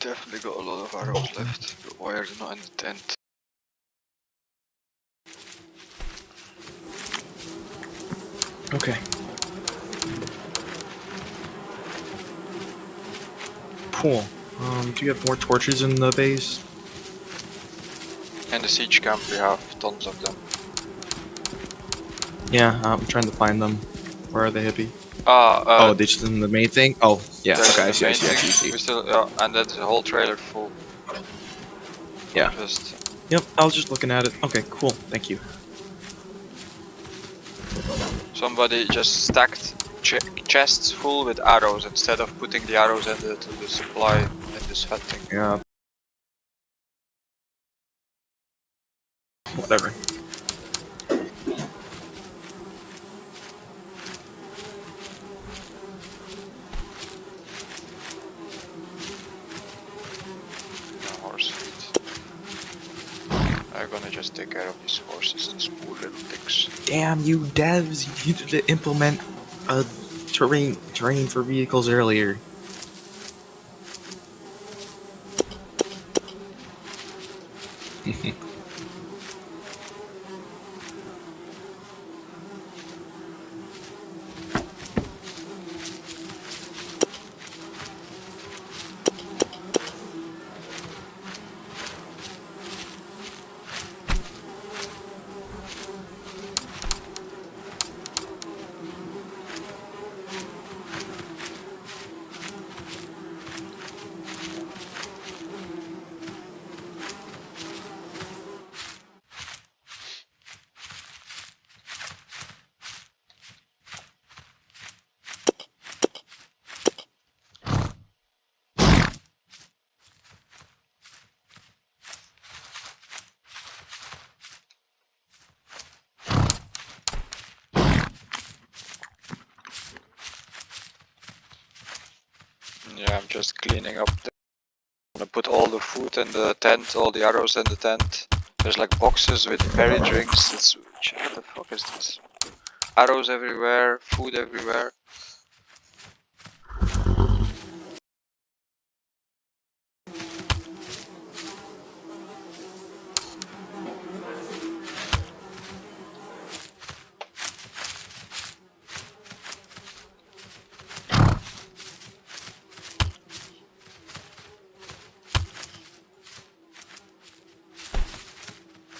definitely got a lot of arrows left. Why are they not in the tent? Okay. Cool. Do you have more torches in the base? In the siege camp we have tons of them. Yeah, I'm trying to find them. Where are they, hippie? Ah, Oh, they just in the main thing? Oh, yeah, there's okay, I the see, I main see, I thing. see. We still, and then the whole trailer full. Yeah. Just Yep, I was just looking at it. Okay, cool, thank you. somebody just stacked chests full with arrows instead of putting the arrows into the supply in this fat thing. Yeah. Whatever. No horse feet. I'm gonna just take care of these horses, these poor little things. Damn you devs, you needed to implement a terrain for vehicles earlier. Yeah, I'm just cleaning up. I'm gonna put all the food in the tent, all the arrows in the tent. There's like boxes with berry drinks. It's what the fuck is this? Arrows everywhere, food everywhere.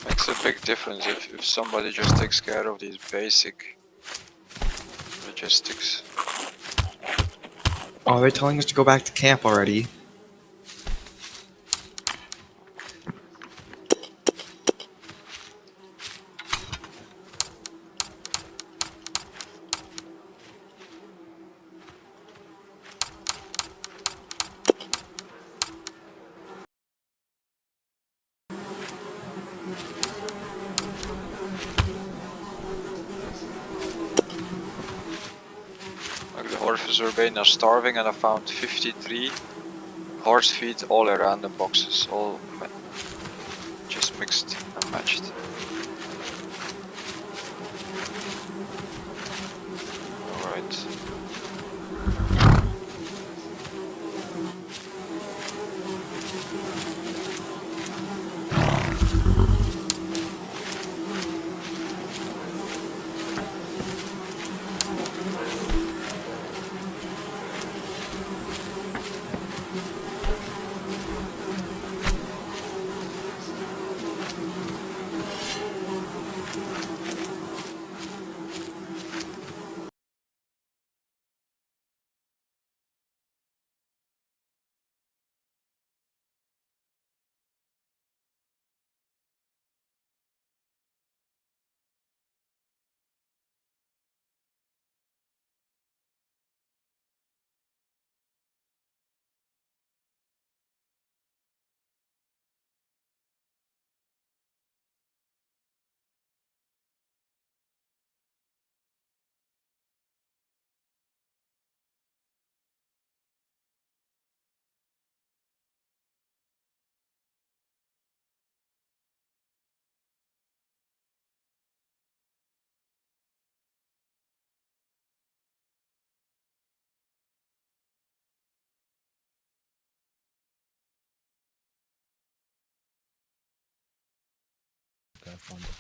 Makes a big difference if somebody just takes care of these basic logistics. Oh, they're telling us to go back to camp already. Like the horses were being starving and I found 53 horse feet all around the boxes, all just mixed and matched. I found it.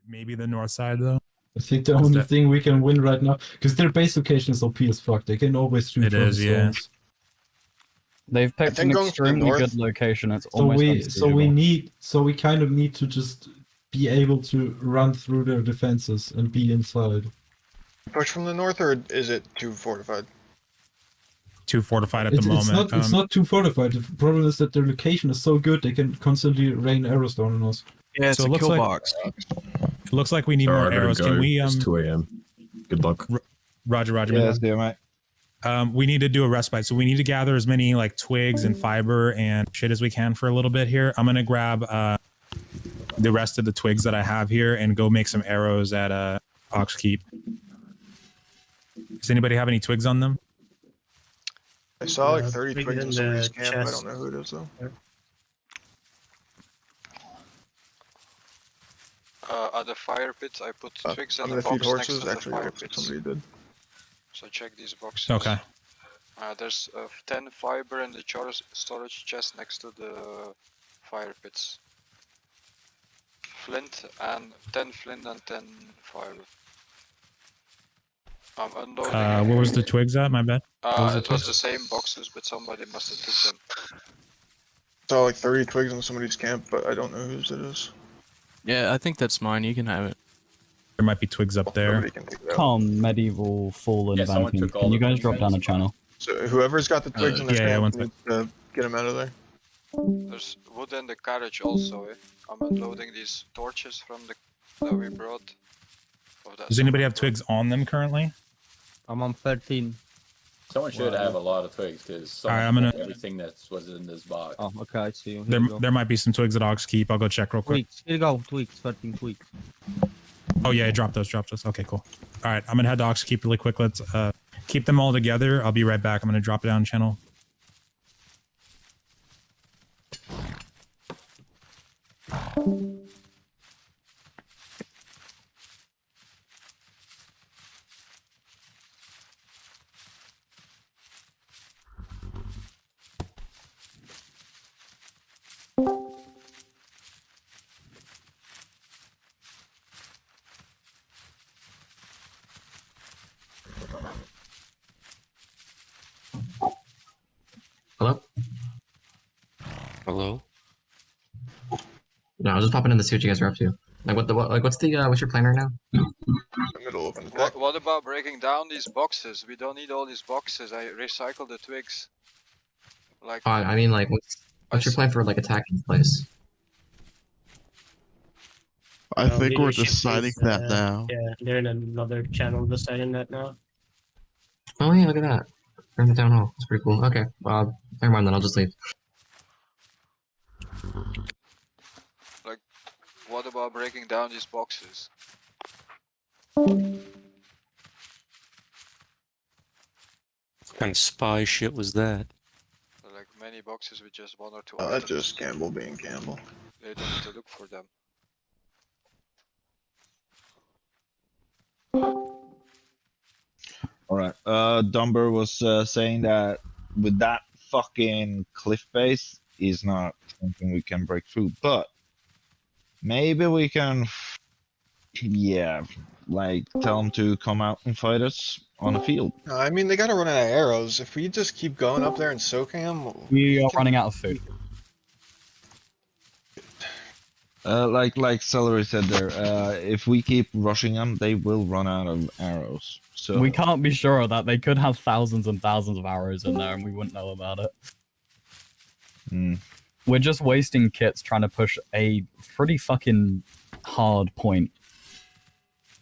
Maybe the north side though. I think the Is only that- thing we can win right now, because their base location is OP as fuck. They can always shoot It from is, the yeah. zones. They've picked think an going to the extremely north- good location. It's So almost we kind of need to just be able to run through their defenses and be inside. Push from the north, or is it too fortified? Too fortified at It's the moment. it's not too fortified. The problem is that their location is so good they can constantly rain arrows down on us. Yeah, it's So it a looks kill like- box. It looks like we need Sorry, more I gotta arrows. go. Can we It's 2 a.m. Good luck. Roger, Yeah, man. let's do it, mate. We need to do a respite. So we need to gather as many like twigs and fiber and shit as we can for a little bit here. I'm gonna grab the rest of the twigs that I have here and go make some arrows at Ox Keep. Does anybody have any twigs on them? I saw like Yeah, 30 bring it twigs in in somebody's the camp. I chest. don't know who it is though. At the fire pit, I put twigs I'm in the gonna feed box next horses. to the Actually, fire that's what pits. somebody did. So check these boxes. Okay. There's 10 fiber in the storage chest next to the fire pits. Flint and 10 flint and 10 fiber. I'm unloading. Where was the twigs at? My bad. was the It was twigs? the same boxes, but somebody must have took them. Saw like 30 twigs in somebody's camp, but I don't know whose it is. Yeah, I think that's mine. You can have it. There might be twigs up there. Nobody can take it out. Calm, medieval, fallen, Yeah, someone vamping. took all Can you the guys drop twigs down a and channel? So whoever's got the twigs in their yeah, one camp, needs to get them out of there. There's wood in the carriage also. I'm unloading these torches from the that we brought. Oh, that's Does anybody have twigs on them currently? I'm on 13. Someone should have a lot of twigs because Alright, I'm gonna- everything that was in this box. Oh, okay, I see you. Here There, you go. there might be some twigs at Ox Keep. I'll go check real quick. Tweaks. Here you go. Tweaks. 13 tweaks. Oh yeah, drop those. Okay, cool. All right, I'm gonna head to Ox Keep really quick. Let's keep them all together. I'll be right back. I'm gonna drop it down channel. Hello? Hello? No, I was just popping in to see what you guys are up to. Like, what's your plan right now? Middle of an attack. What about breaking down these boxes? We don't need all these boxes. I recycle the twigs. Like, I mean, like, what's your plan for, like, attacking the place? I think we're leadership deciding is, that now. Yeah, they're in another channel deciding that now. Oh, yeah, look at that. We're in the town hall. That's pretty cool. Okay, never mind then, I'll just leave. what about breaking down these boxes? And spy shit was that? Like many boxes with just 1 or 2 That's items. just Campbell being Campbell. They don't need to look for them. Alright. Dumber was saying that with that fucking cliff base is not something we can break through, but maybe we can, yeah, like tell them to come out and fight us on the field. I mean, they gotta run out of arrows. If we just keep going up there and soaking them, We are running out of food. Like Celery said there, if we keep rushing them, they will run out of arrows. So We can't be sure of that. They could have thousands and thousands of arrows in there and we wouldn't know about it. We're just wasting kits trying to push a pretty fucking hard point.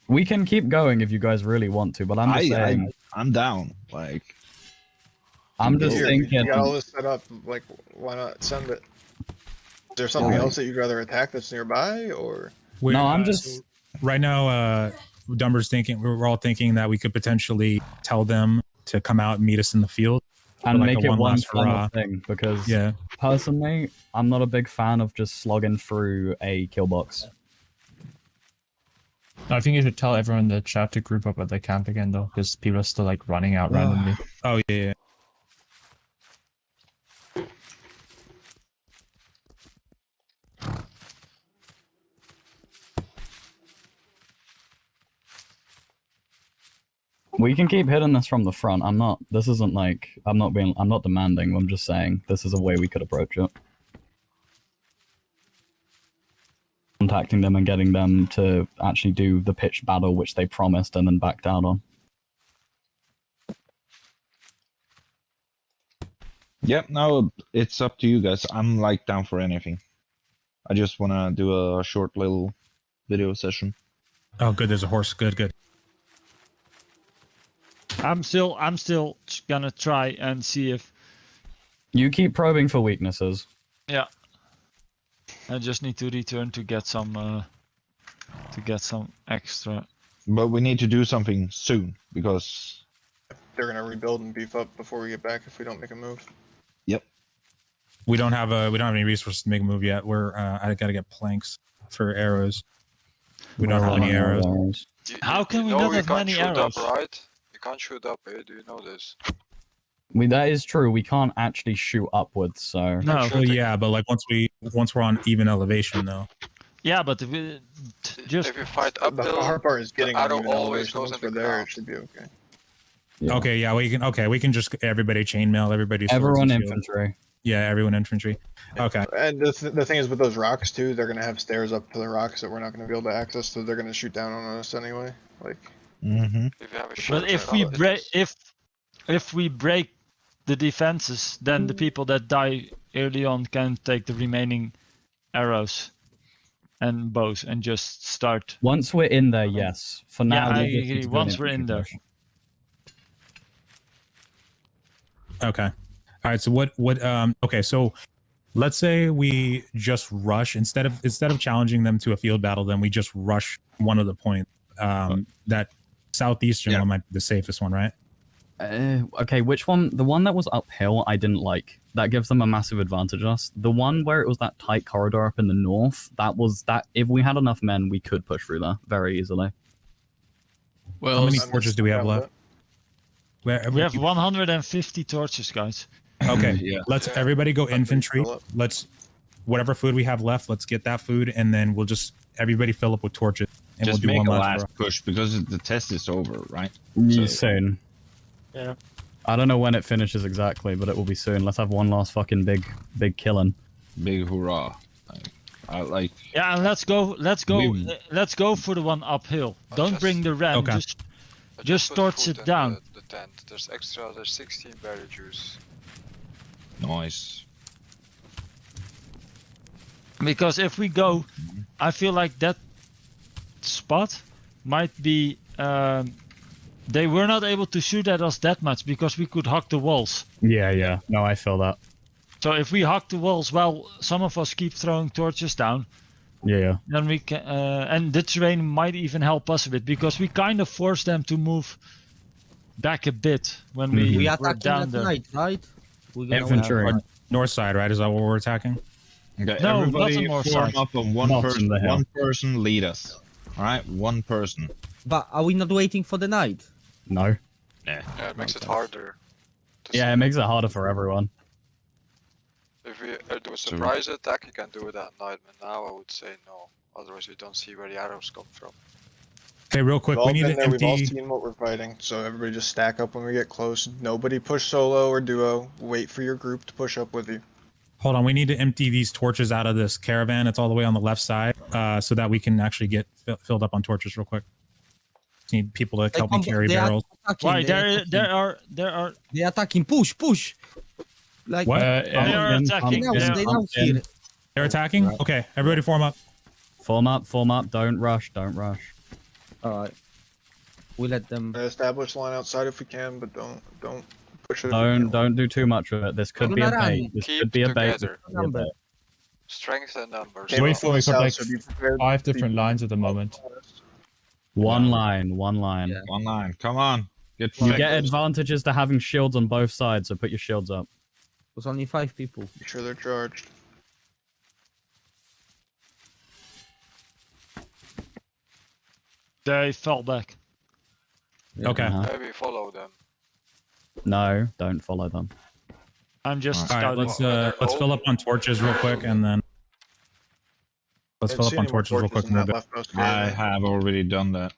We can keep going if you guys really want to, but I'm just saying. I'm down. Like, I'm just Here, thinking. you got all this set up. Like, why not send it? Is there something else that you'd rather attack that's nearby, or? No, I'm just. right now. Dumber's thinking. We're all thinking that we could potentially tell them to come out and meet us in the field And for like make a it one one last final hurrah. thing, because Yeah. personally, I'm not a big fan of just slogging through a kill box. I think you should tell everyone in the chat to group up at the camp again, though, because people are still like running out randomly. Oh yeah. We can keep hitting this from the front. This isn't like, I'm not demanding, I'm just saying this is a way we could approach it. Contacting them and getting them to actually do the pitched battle which they promised and then backed out on. Yep, no, it's up to you guys. I'm like down for anything. I just wanna do a short little video session. Oh, good. There's a horse. Good, good. I'm still gonna try and see if. You keep probing for weaknesses. Yeah. I just need to return to get some extra. But we need to do something soon because They're gonna rebuild and beef up before we get back if we don't make a move. Yep. We don't have any resources to make a move yet. I gotta get planks for arrows. We don't have any arrows. How can we know not we have can't many shoot arrows? Up, right? You can't shoot up, eh? Do you know this? That is true. We can't actually shoot upwards, so. No. Well, yeah, but like once we're on even elevation, though. Yeah, but if we just if you fight The uphill, hard part is getting the arrow even always elevation. goes Once in we're the there, ground. it should be okay. Yeah. Okay, yeah, we can just everybody chainmail, everybody. Everyone infantry. Yeah, everyone infantry. Okay. And the thing is with those rocks too, they're gonna have stairs up to the rocks that we're not gonna be able to access, so they're gonna shoot down on us anyway. Like. Mm-hmm. If you have a But if we break the defenses, then the people that die early on can take the remaining arrows and bows and just start. Once we're in there, yes. For now, Yeah, I we just need agree. to do Once an we're in infantry there. push. Okay. All right. So okay. So let's say we just rush instead of challenging them to a field battle, then we just rush one of the points. That southeastern one might be the safest one, right? Okay, which one? The one that was uphill, I didn't like. That gives them a massive advantage on us. The one where it was that tight corridor up in the north, that if we had enough men, we could push through there very easily. Well, how many torches do we have left? We have 150 torches, guys. Okay, let's everybody go infantry. Let's whatever food we have left, let's get that food, and then we'll just everybody fill up with torches, and Just we'll do make one a last. last push because the test is over, right? Soon. Yeah. I don't know when it finishes exactly, but it will be soon. Let's have one last fucking big killing. Big hurrah! I like. Yeah, and let's go for the one uphill. Don't bring the ram. Okay. Just torch it down. The tent. There's 16 berry juice. Nice. Because if we go, I feel like that spot might be. They were not able to shoot at us that much because we could hug the walls. Yeah. No, I feel that. So if we hug the walls, well, some of us keep throwing torches down. Yeah. Then we can, and the terrain might even help us a bit because we kind of forced them to move back a bit when we We were attacking down at there. night, right? We're gonna Infantry. North side, right? Is that what we're attacking? Okay, No, not everybody the north form side. up on one Not in person. the hill. One person lead us. All right, one person. But are we not waiting for the night? No. Yeah, it makes it harder. Yeah, it makes it harder for everyone. If we do a surprise attack, you can do it at night, but now I would say no. Otherwise, we don't see where the arrows come from. Hey, real quick, We've all we need been to there, we've all empty. seen what we're fighting, so everybody just stack up when we get close. Nobody push solo or duo. Wait for your group to push up with you. Hold on, we need to empty these torches out of this caravan. It's all the way on the left side, so that we can actually get filled up on torches real quick. Just need people to help me carry barrels. Why? There are. They're attacking. Push. Like What? They are attacking. they now here. They're attacking? Okay, everybody form up. Form up. Don't rush. All right. We let them. Establish line outside if we can, but don't Push it if you can. Don't do too much with it. This could be a bait. This Keep could be a bait. This together. could be a bait. Strength and numbers. Came Wait up for from we the got south, like so be prepared 5 to different be- lines at the moment. One line. One line. Yeah. One line. Come on. Get You fucked. get advantages to having shields on both sides, so put your shields up. There's only 5 people. Make sure they're charged. They fell back. Okay. Maybe follow them. No, don't follow them. I'm just All right, scouting. let's fill up on torches real quick, and then let's Didn't fill see up on any more torches real quick. in And that move it. leftmost I area. have already done that.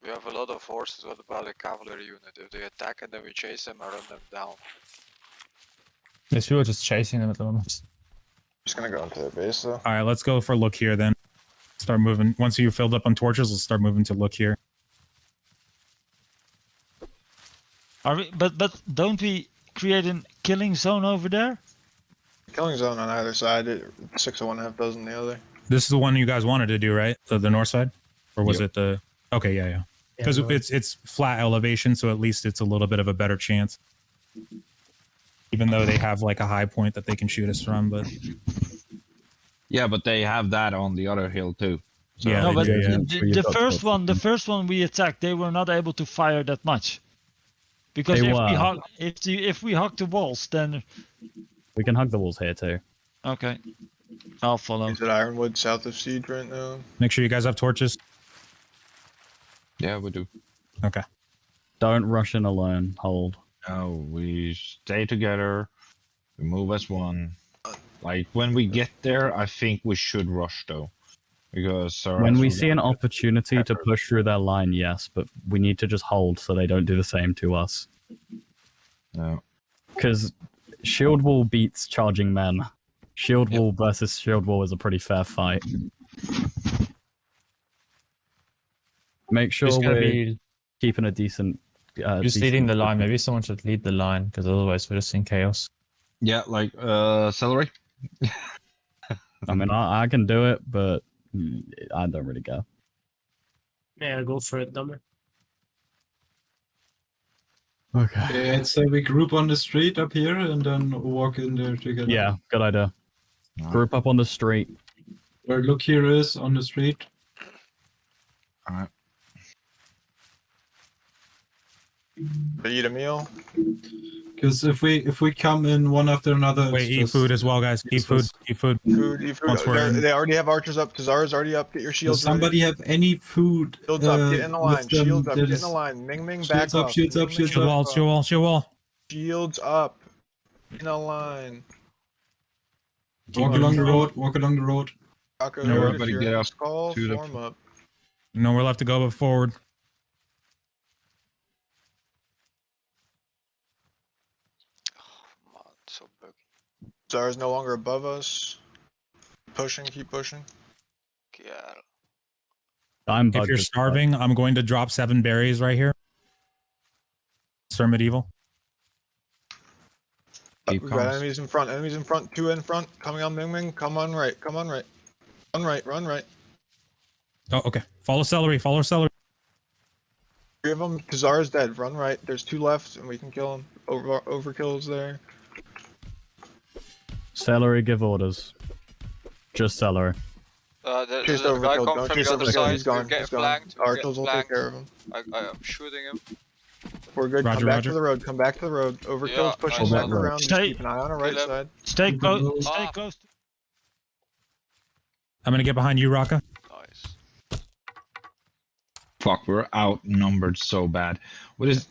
We have a lot of horses. What about a cavalry unit? If they attack and then we chase them, I run them down. There's people just chasing them at the moment. Just gonna go into their base though. All right, let's go for look here then. Start moving. Once you filled up on torches, let's start moving to look here. Are we? But don't we create a killing zone over there? Killing zone on either side. 6 of one, half dozen the other. This is the one you guys wanted to do, right? The north side, or was it the? Okay, yeah. Because it's flat elevation, so at least it's a little bit of a better chance. Even though they have like a high point that they can shoot us from, but Yeah, but they have that on the other hill too. So Yeah, No, they but do, yeah. the first one we attacked, they were not able to fire that much. Because They if were. we hug, if we hug the walls, then We can hug the walls here too. okay, I'll follow. Is it Ironwood south of Siege right now? make sure you guys have torches. yeah, we do. Okay. Don't rush in alone. Hold. No, we stay together. We move as one. Like when we get there, I think we should rush though, because When we see an opportunity to push through their line, yes, but we need to just hold so they don't do the same to us. No. Because shield wall beats charging men. Shield wall versus shield wall is a pretty fair fight. Make sure Just gonna we're be keeping a decent. just leading the line. Maybe someone should lead the line because otherwise we're just in chaos. Yeah, like celery. I mean, I can do it, but I don't really go. Yeah, go for it, Dumber. Okay. I'd say we group on the street up here and then walk in there together. Yeah, good idea. Group up on the street. Where look here is on the street. Alright. But eat a meal. Because if we come in one after another, Wait, it's eat just food as well, guys. Eat food. useless. Eat food. Food. Once we're in. They already have archers up. Kazara's already up. Get your Does shields somebody have any food? ready. Shields up. Get in the line. with them Shields up. that Get in is- the line. Ming Ming Shields back up, up. shields up, Ming, shields Ming, Shield up. wall. back Shield wall. Shield wall. Shields up. In a line. Walk along the road. Walk along the road. Rocco, No, if everybody you're get in up this call, to the- form up. Nowhere left to go but forward. Come on, so buggy. Zara's no longer above us. Pushing. Keep pushing. Yeah. I'm If bugged you're as fuck. starving, I'm going to drop 7 berries right here. Sir Medieval. Keep We've got comms. enemies in front. Enemies in front. 2 in front. Coming on Ming Ming. Come on right. Come on right. Run right. Run right. Oh, okay. Follow celery. Follow celery. 3 of them. Kazara's dead. Run right. There's 2 left, and we can kill them. Overkill's there. Celery, give orders. Just celery. There's Chase a guy overkill. come Don't from chase the other overkill. side. He's gone. We're getting He's gone. flanked. We're getting Archers will take flanked. care of him. I'm shooting him. We're good. Roger, Come back roger. to the road. Come back to the road. Overkill's Yeah, pushing nice. back around. Just Stay- keep an eye on our right Kill him. side. Stay close. Stay Ah. close. I'm going to get behind you, Raka. Nice. Fuck, we're outnumbered so bad. What is?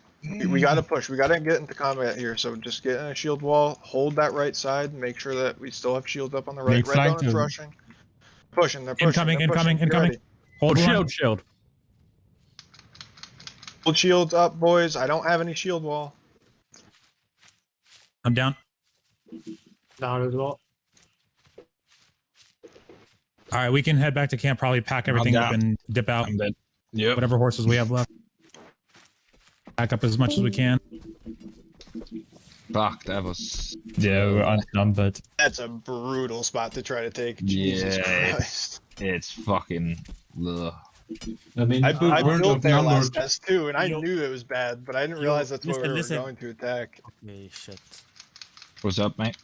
We gotta push. We gotta get into combat here. So just get in a shield wall. Hold that right side. Make sure that we still have shields up on the right. Make Red flank Dawn is to- rushing. Pushing. They're pushing. Incoming, they're incoming, pushing. Get incoming. ready. Hold one. Shield, shield. Hold shields up, boys. I don't have any shield wall. I'm down. Down as well. All right, we can head back to camp, probably pack everything up down. and dip out. I'm dead. Yep. Whatever horses we have left. Pack up as much as we can. Fuck, that was. Yeah, we're outnumbered. That's a brutal spot to try to take. Jesus Yeah, Christ. It's fucking. Ugh. I mean, I if we weren't built there last outnumbered, test too, and I Yo- knew it was bad, but I didn't Yo, realize that's where we were listen. going to attack. Okay, shit. What's up, mate?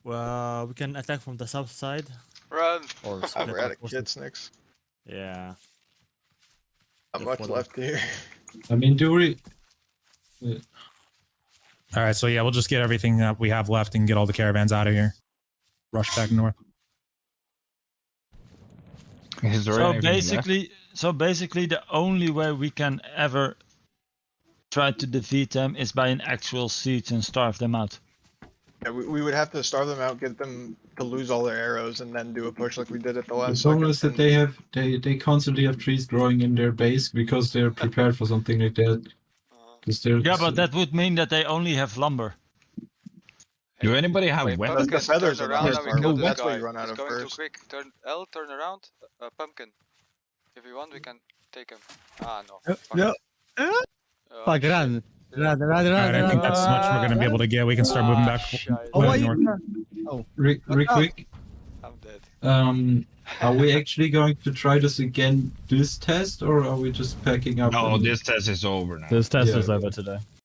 Well, we can attack from the south side. Run. Or Oh, split we're our out of forces. kits, Nix. Yeah. Not Yeah, much for the- left here. I mean, do we? All right, so yeah, we'll just get everything that we have left and get all the caravans out of here. Rush back north. Is there So anything left? basically, the only way we can ever try to defeat them is by an actual siege and starve them out. Yeah, we would have to starve them out, get them to lose all their arrows, and then do a push like we did at the The last problem second. is that they constantly have trees growing in their base because they're prepared for something like that. Because they're Yeah, but that would mean that they only have lumber. Do anybody have Wait, weapons? The feathers turn are around nice, and we but kill this that's what guy. you run out He's of going first. too quick. Turn L, turn around. Pumpkin. If you want, we can take him. Ah, no. Fuck no. it. Fuck, shit. run. Run. All right, I think that's as much as we're going to be able to get. We can start moving back Oh, why north. you? Rick, quick. I'm dead. Are we actually going to try this again this test, or are we just packing up? No, and- this test is over now. This test Yeah. is over today.